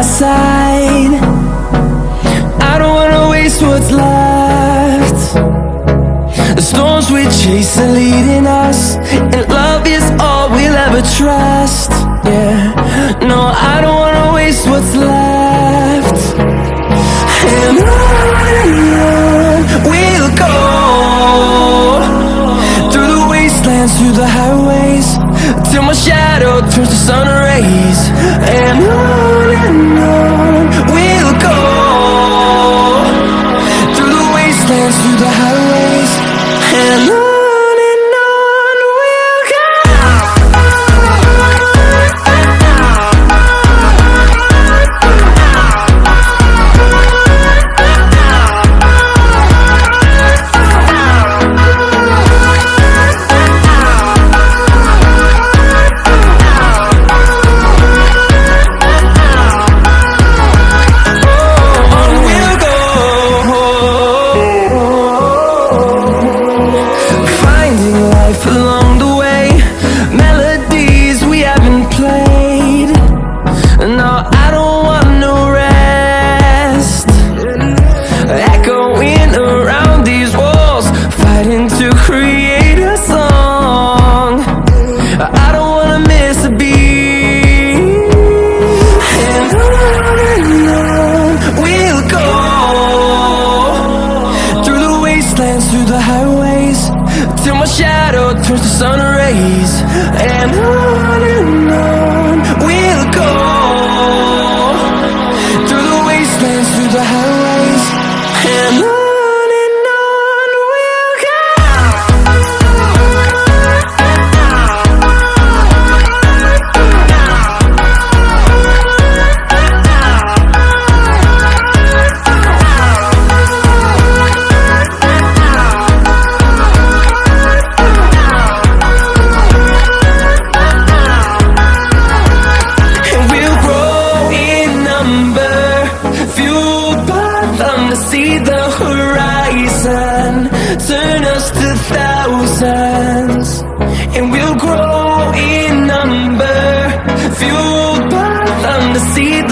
my side. I don't wanna waste what's left. The storms we chase are leading us, and love is all we'll ever trust. Yeah, no, I don't wanna waste what's left. And on we'll go, through the wastelands, through the highways, till my shadow turns to sun rays. And on we'll go, through the wastelands, through the highways, and on we'll go. Along the way, melodies we haven't played. No, I don't want no rest. Echoing around these walls, fighting to create a song. I don't wanna miss a beat. And on we'll go, through the wastelands, through the highways, till my shadow turns to sun rays. And on we'll go, through the wastelands, through the highways, and on we'll go. See the horizon turn us to thousands, and we'll grow in number, fueled by them to see the